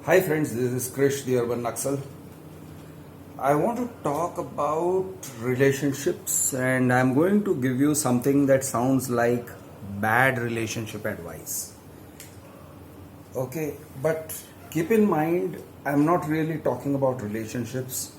Hi friends, this is Krish, the Urban Naxal. I want to talk about relationships and I'm going to give you something that sounds like bad relationship advice. Okay, but keep in mind, I'm not really talking about relationships.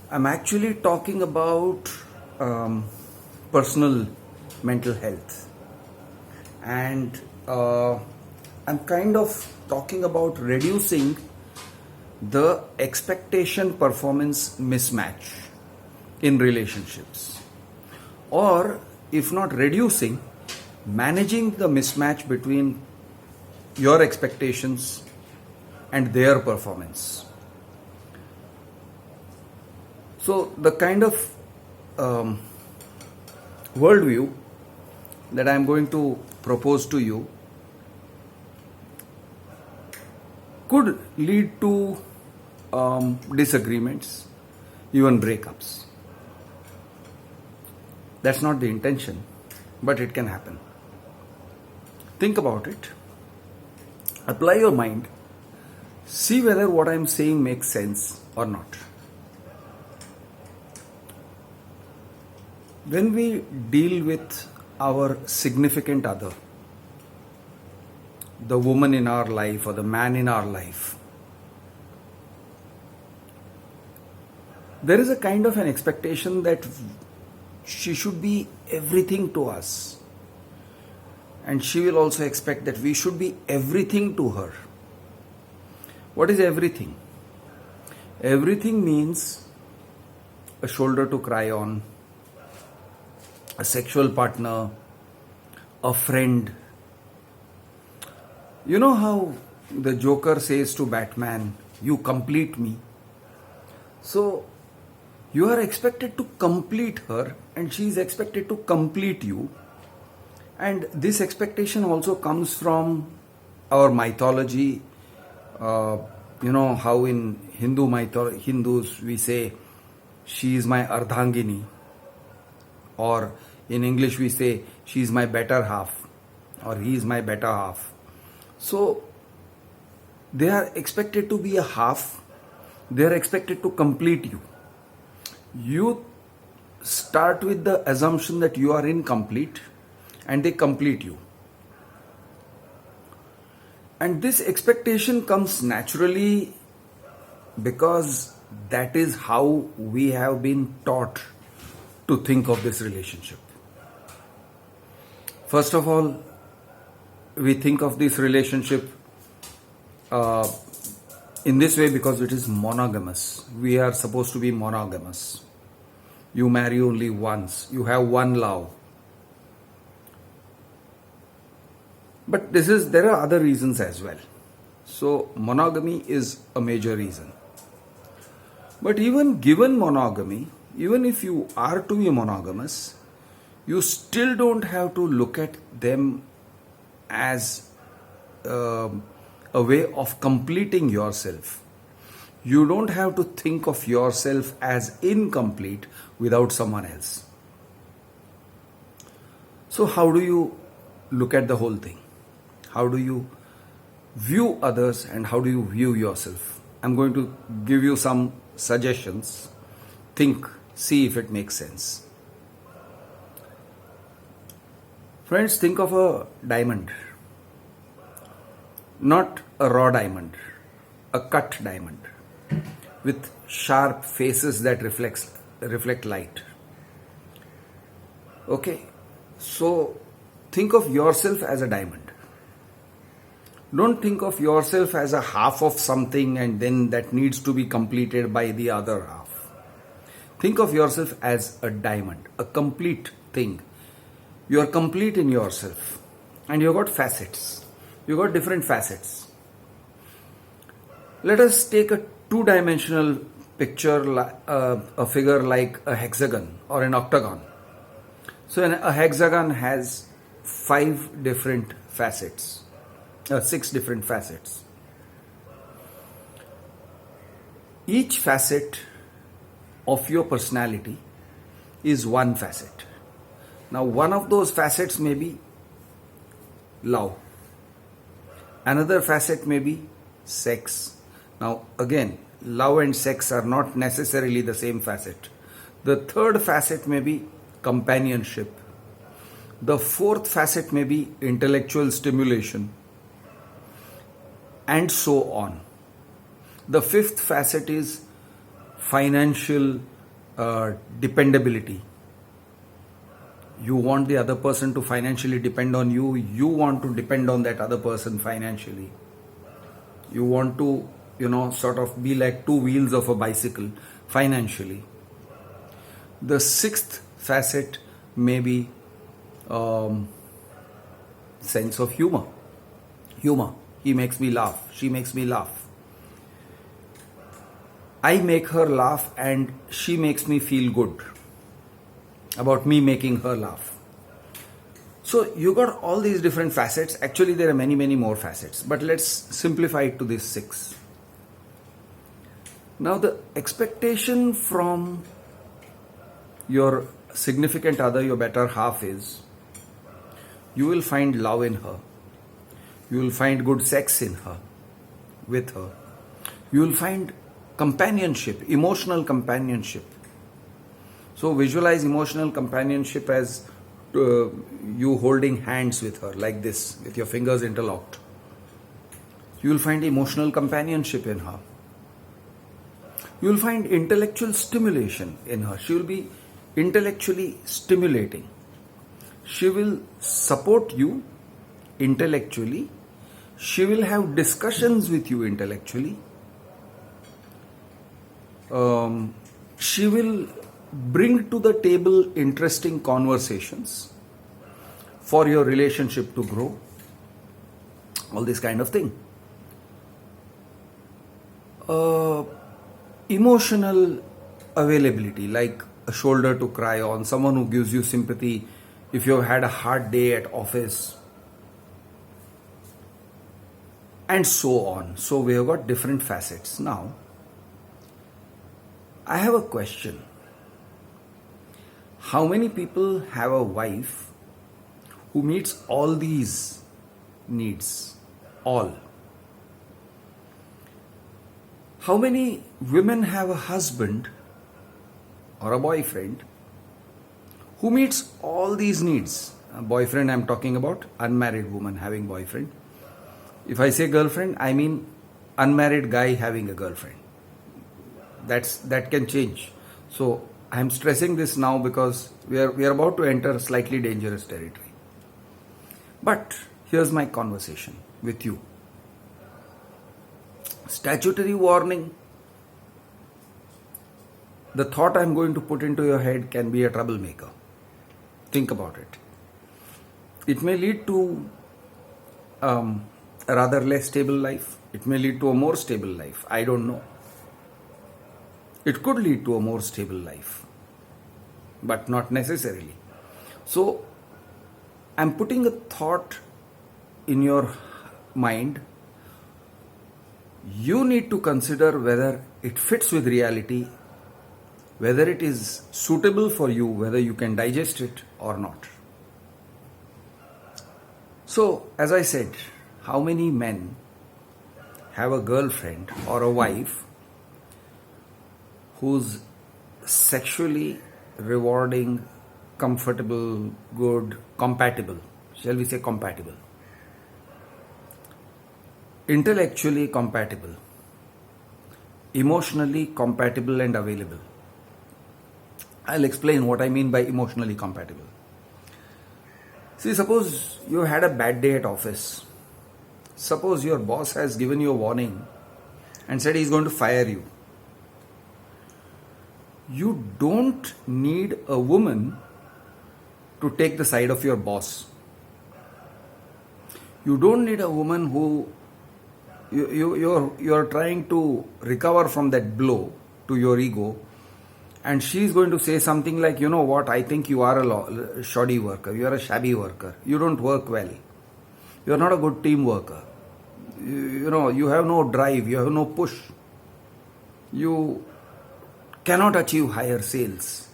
I'm actually talking about personal mental health. And I'm kind of talking about reducing the expectation performance mismatch in relationships, or if not reducing, managing the mismatch between your expectations and their performance. So the kind of worldview that I'm going to propose to you could lead to disagreements, even breakups. That's not the intention, but it can happen. Think about it. Apply your mind. See whether what I'm saying makes sense or not. When we deal with our significant other, the woman in our life or the man in our life, there is a kind of an expectation that she should be everything to us, and she will also expect that we should be everything to her. What is everything? Everything means a shoulder to cry on, a sexual partner, a friend. You know how the Joker says to Batman, "You complete me." So you are expected to complete her and she is expected to complete you. And this expectation also comes from our mythology. You know how in Hindus we say, "She is my Ardhangini," or in English we say, "She is my better half," or "He is my better half." So they are expected to be a half. They are expected to complete you. You start with the assumption that you are incomplete and they complete you. And this expectation comes naturally because that is how we have been taught to think of this relationship. First of all, we think of this relationship in this way because it is monogamous. We are supposed to be monogamous. You marry only once. You have one love. But there are other reasons as well. So monogamy is a major reason. But even given monogamy, even if you are to be monogamous, you still don't have to look at them as a way of completing yourself. You don't have to think of yourself as incomplete without someone else. So how do you look at the whole thing? How do you view others and how do you view yourself? I'm going to give you some suggestions. Think, see if it makes sense. Friends, think of a diamond. Not a raw diamond, a cut diamond with sharp faces that reflect light. Okay, so think of yourself as a diamond. Don't think of yourself as a half of something and then that needs to be completed by the other half. Think of yourself as a diamond, a complete thing. You are complete in yourself and you've got facets. You've got different facets. Let us take a two-dimensional picture, a figure like a hexagon or an octagon. So a hexagon has 5 different facets, 6 different facets. Each facet of your personality is one facet. Now, one of those facets may be love. Another facet may be sex. Now again, love and sex are not necessarily the same facet. The third facet may be companionship. The fourth facet may be intellectual stimulation, and so on. The fifth facet is financial dependability. You want the other person to financially depend on you. You want to depend on that other person financially. You want to, sort of be like two wheels of a bicycle financially. The sixth facet may be sense of humor. Humor. He makes me laugh. She makes me laugh. I make her laugh and she makes me feel good about me making her laugh. So you got all these different facets. Actually, there are many, many more facets, but let's simplify it to these 6. Now, the expectation from your significant other, your better half, is you will find love in her. You will find good sex in her, with her. You will find companionship, emotional companionship. So visualize emotional companionship as you holding hands with her like this, with your fingers interlocked. You will find emotional companionship in her. You will find intellectual stimulation in her. She will be intellectually stimulating. She will support you intellectually. She will have discussions with you intellectually. She will bring to the table interesting conversations for your relationship to grow. All this kind of thing. Emotional availability, like a shoulder to cry on, someone who gives you sympathy if you've had a hard day at office, and so on. So we have got different facets. Now, I have a question. How many people have a wife who meets all these needs? All. How many women have a husband or a boyfriend who meets all these needs? A boyfriend, I'm talking about unmarried woman having boyfriend. If I say girlfriend, I mean unmarried guy having a girlfriend. That can change. So I'm stressing this now because we are about to enter slightly dangerous territory. But here's my conversation with you. Statutory warning. The thought I'm going to put into your head can be a troublemaker. Think about it. It may lead to a rather less stable life. It may lead to a more stable life. I don't know. It could lead to a more stable life, but not necessarily. So, I'm putting a thought in your mind. You need to consider whether it fits with reality, whether it is suitable for you, whether you can digest it or not. So, as I said, how many men have a girlfriend or a wife who's sexually rewarding, comfortable, good, compatible? Shall we say compatible? Intellectually compatible, emotionally compatible and available. I'll explain what I mean by emotionally compatible. See, suppose you had a bad day at office. Suppose your boss has given you a warning and said he's going to fire you. You don't need a woman to take the side of your boss. You don't need a woman who you're trying to recover from that blow to your ego, and she's going to say something like, you know what, I think you are a shoddy worker, you are a shabby worker, you don't work well, you are not a good team worker, you have no drive, you have no push, you cannot achieve higher sales,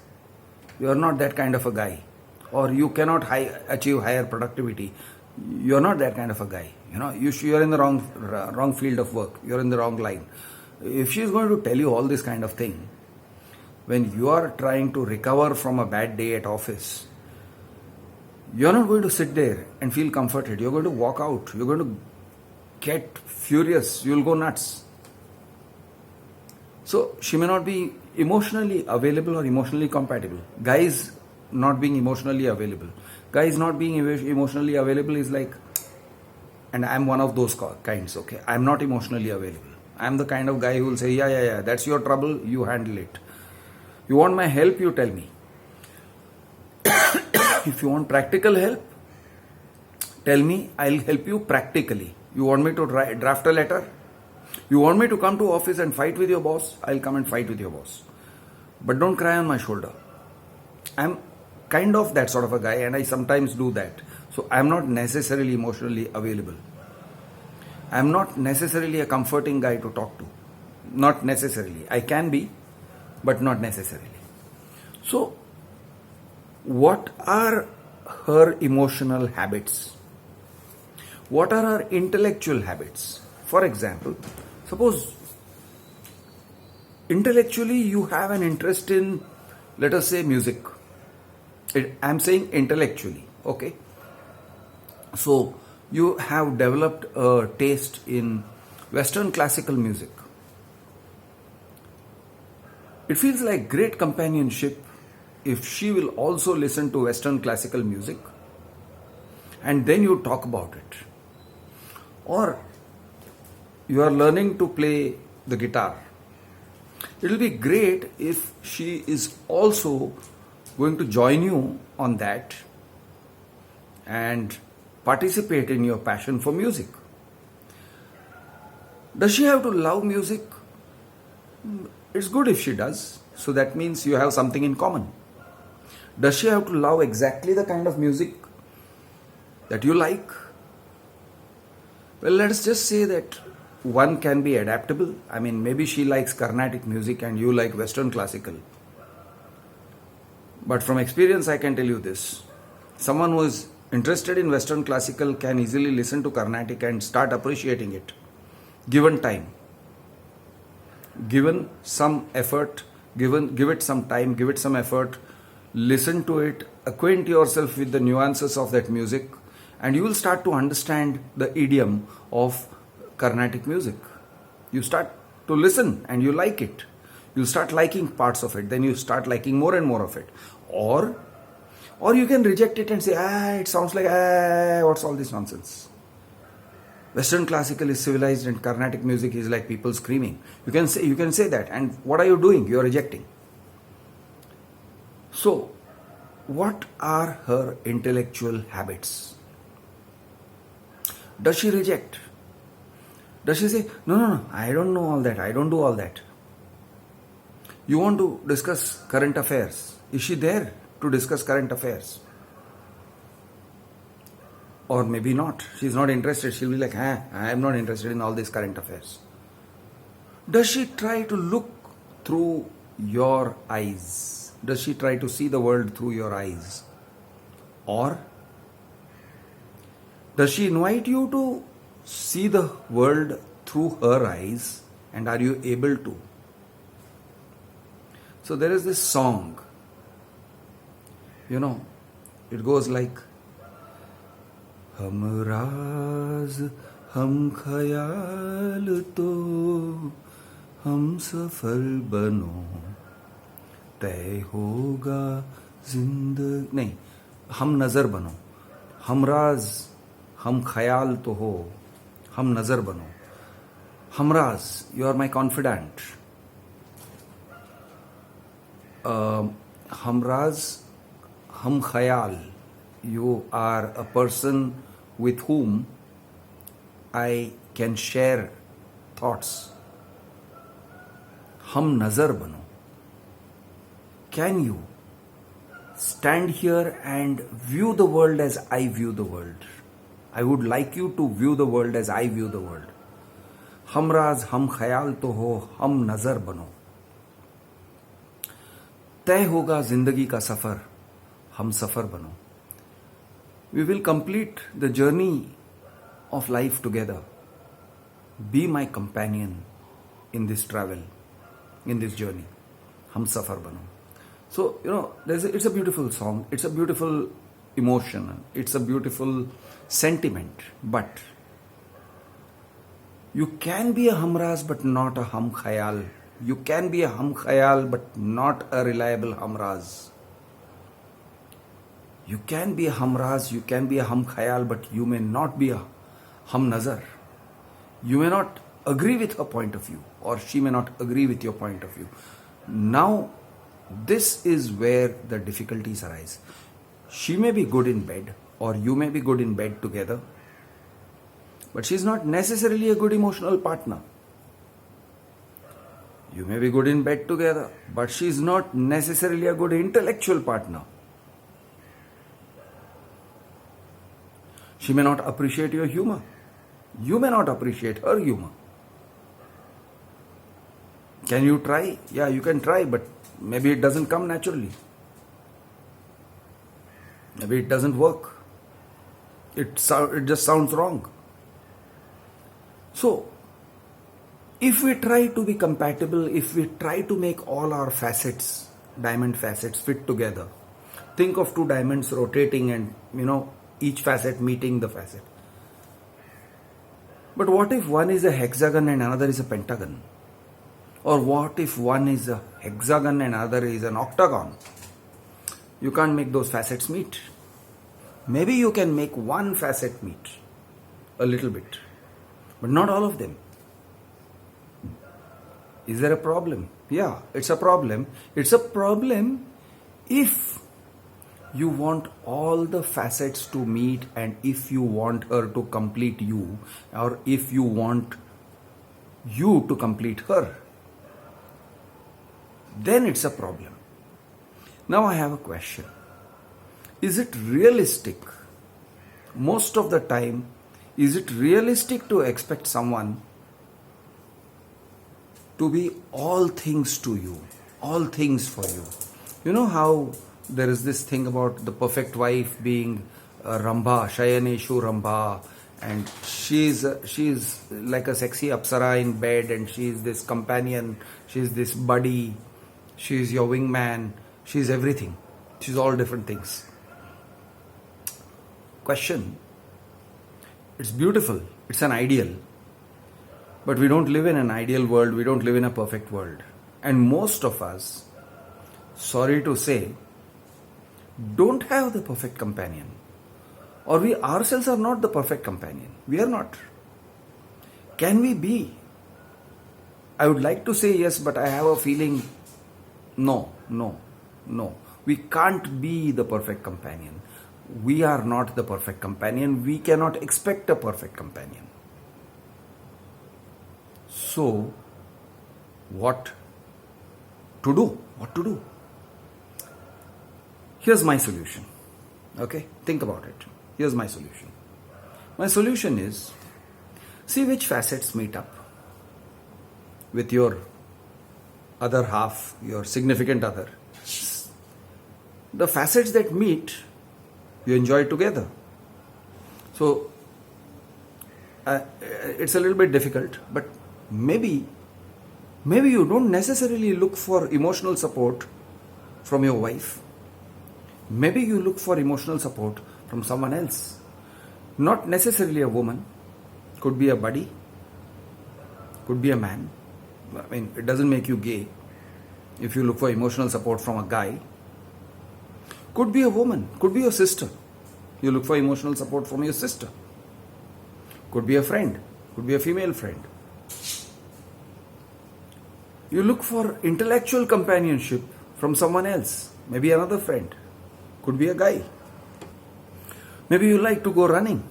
you are not that kind of a guy, or you cannot achieve higher productivity. You are not that kind of a guy. You're in the wrong field of work. You're in the wrong line. If she's going to tell you all this kind of thing, when you are trying to recover from a bad day at office, you're not going to sit there and feel comforted. You're going to walk out. You're going to get furious. You'll go nuts. So she may not be emotionally available or emotionally compatible. Guys not being emotionally available. Guys not being emotionally available is like, and I'm one of those kinds, okay? I'm not emotionally available. I'm the kind of guy who will say, yeah, that's your trouble, you handle it. You want my help, you tell me. If you want practical help, tell me, I'll help you practically. You want me to draft a letter? You want me to come to office and fight with your boss? I'll come and fight with your boss. But don't cry on my shoulder. I'm kind of that sort of a guy, and I sometimes do that. So I'm not necessarily emotionally available. I'm not necessarily a comforting guy to talk to. Not necessarily. I can be, but not necessarily. So, what are her emotional habits? What are her intellectual habits? For example, suppose intellectually you have an interest in, let us say, music. I'm saying intellectually, okay? So, you have developed a taste in Western classical music. It feels like great companionship if she will also listen to Western classical music and then you talk about it. Or you are learning to play the guitar. It will be great if she is also going to join you on that and participate in your passion for music. Does she have to love music? It's good if she does. So that means you have something in common. Does she have to love exactly the kind of music that you like? Well, let's just say that one can be adaptable. I mean, maybe she likes Carnatic music and you like Western classical. But from experience, I can tell you this. Someone who is interested in Western classical can easily listen to Carnatic and start appreciating it, given time. Given some effort, give it some time, give it some effort, listen to it, acquaint yourself with the nuances of that music, and you will start to understand the idiom of Carnatic music. You start to listen and you like it. You start liking parts of it, then you start liking more and more of it. Or you can reject it and say, it sounds like, what's all this nonsense? Western classical is civilized and Carnatic music is like people screaming. You can say that. And what are you doing? You are rejecting. So, what are her intellectual habits? Does she reject? Does she say, no, I don't know all that. I don't do all that. You want to discuss current affairs. Is she there to discuss current affairs? Or maybe not. She's not interested. She'll be like, I am not interested in all these current affairs. Does she try to look through your eyes? Does she try to see the world through your eyes? Or does she invite you to see the world through her eyes? And are you able to? So there is this song. It goes like, हम राज हम ख्याल तो हम सफर बनो तय होगा जिंदगी नहीं हम नजर बनो हम राज हम ख्याल तो हो हम नजर बनो हम राज you are my confidant हम राज हम ख्याल you are a person with whom I can share thoughts. Hum nazar bano. Can you stand here and view the world as I view the world? I would like you to view the world as I view the world. Hum राज हम ख्याल तो हो हम नजर बनो तय होगा जिंदगी का सफर हम सफर बनो. We will complete the journey of life together. Be my companion in this travel, in this journey. Hum safar bano. So, it's a beautiful song. It's a beautiful emotion. It's a beautiful sentiment. But you can be a humraz but not a hum khayal. You can be a hum khayal but not a reliable humraz. You can be a humraz, you can be a hum khayal, but you may not be a hum nazar. You may not agree with her point of view, or she may not agree with your point of view. Now, this is where the difficulties arise. She may be good in bed, or you may be good in bed together, but she's not necessarily a good emotional partner. You may be good in bed together, but she's not necessarily a good intellectual partner. She may not appreciate your humor. You may not appreciate her humor. Can you try? Yeah, you can try, but maybe it doesn't come naturally. Maybe it doesn't work. It just sounds wrong. So, if we try to be compatible, if we try to make all our facets, diamond facets, fit together, think of two diamonds rotating and, each facet meeting the facet. But what if one is a hexagon and another is a pentagon? Or what if one is a hexagon and another is an octagon? You can't make those facets meet. Maybe you can make one facet meet a little bit, but not all of them. Is there a problem? Yeah, it's a problem. It's a problem if you want all the facets to meet, and if you want her to complete you, or if you want you to complete her, then it's a problem. Now I have a question. Is it realistic? Most of the time, is it realistic to expect someone to be all things to you, all things for you? You know how there is this thing about the perfect wife being Rambha, Shayaneshu Rambha, and she's like a sexy apsara in bed, and she's this companion, she's this buddy, she's your wingman, she's everything, she's all different things. Question: it's beautiful, it's an ideal, but we don't live in an ideal world, we don't live in a perfect world, and most of us, sorry to say, don't have the perfect companion, or we ourselves are not the perfect companion. We are not. Can we be? I would like to say yes, but I have a feeling no. We can't be the perfect companion. We are not the perfect companion. We cannot expect a perfect companion. So, what to do? What to do? Here's my solution. Okay? Think about it. Here's my solution. My solution is, see which facets meet up with your other half, your significant other. The facets that meet, you enjoy together. So, it's a little bit difficult, but maybe you don't necessarily look for emotional support from your wife. Maybe you look for emotional support from someone else. Not necessarily a woman. Could be a buddy. Could be a man. I mean, it doesn't make you gay if you look for emotional support from a guy. Could be a woman. Could be your sister. You look for emotional support from your sister. Could be a friend. Could be a female friend. You look for intellectual companionship from someone else. Maybe another friend. Could be a guy. Maybe you like to go running.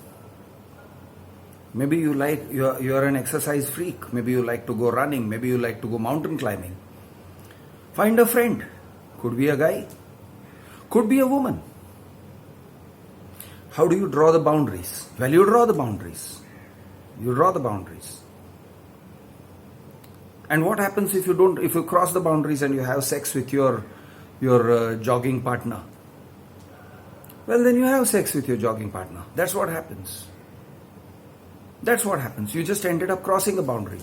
Maybe you are an exercise freak. Maybe you like to go running. Maybe you like to go mountain climbing. Find a friend. Could be a guy. Could be a woman. How do you draw the boundaries? Well, you draw the boundaries. You draw the boundaries. And what happens if you cross the boundaries and you have sex with your jogging partner? Well, then you have sex with your jogging partner. That's what happens. That's what happens. You just ended up crossing a boundary.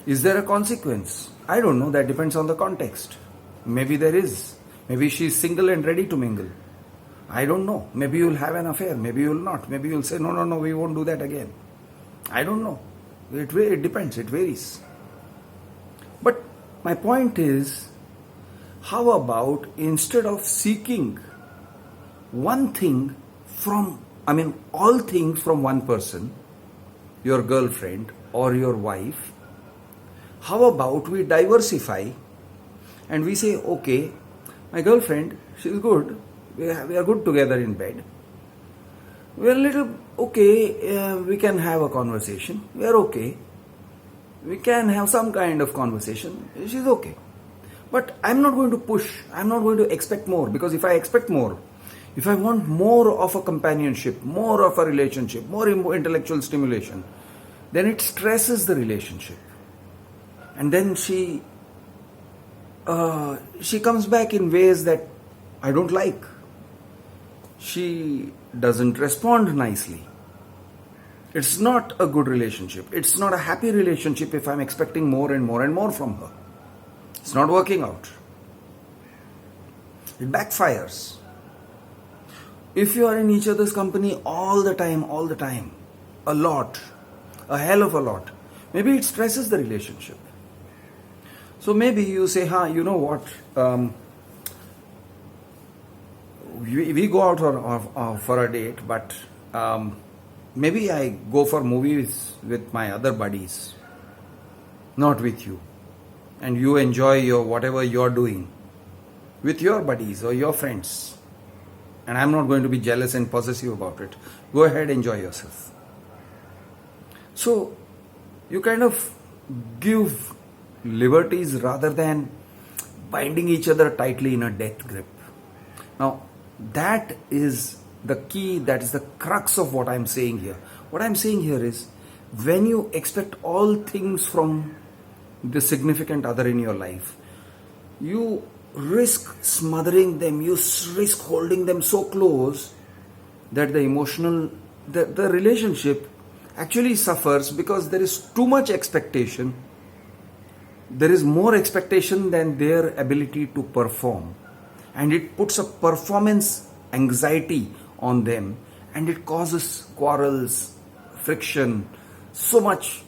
Is there a consequence? I don't know. That depends on the context. Maybe there is. Maybe she's single and ready to mingle. I don't know. Maybe you'll have an affair. Maybe you'll not. Maybe you'll say, no, we won't do that again. I don't know. It depends. It varies. But my point is, how about instead of seeking one thing all things from one person, your girlfriend or your wife, how about we diversify and we say, okay, my girlfriend, she's good. We are good together in bed. We're a little okay. We can have a conversation. We are okay. We can have some kind of conversation. She's okay. But I'm not going to push. I'm not going to expect more, because if I expect more, if I want more of a companionship, more of a relationship, more intellectual stimulation, then it stresses the relationship. And then she comes back in ways that I don't like. She doesn't respond nicely. It's not a good relationship. It's not a happy relationship if I'm expecting more and more and more from her. It's not working out. It backfires. If you are in each other's company all the time, a lot, a hell of a lot, maybe it stresses the relationship. So maybe you say, you know what, we go out for a date, but maybe I go for movies with my other buddies, not with you. And you enjoy whatever you're doing with your buddies or your friends. And I'm not going to be jealous and possessive about it. Go ahead, enjoy yourself. So you kind of give liberties rather than binding each other tightly in a death grip. Now, that is the key, that is the crux of what I'm saying here. What I'm saying here is, when you expect all things from the significant other in your life, you risk smothering them, you risk holding them so close that the relationship actually suffers, because there is too much expectation. There is more expectation than their ability to perform. And it puts a performance anxiety on them, and it causes quarrels, friction, so much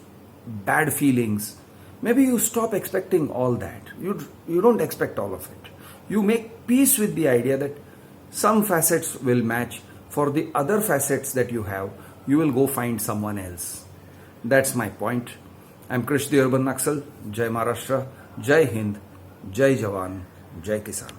bad feelings. Maybe you stop expecting all that. You don't expect all of it. You make peace with the idea that some facets will match. For the other facets that you have, you will go find someone else. That's my point. I'm Krish the Urban Naxal. Jai Maharashtra, Jai Hind, Jai Jawan, Jai Kisan.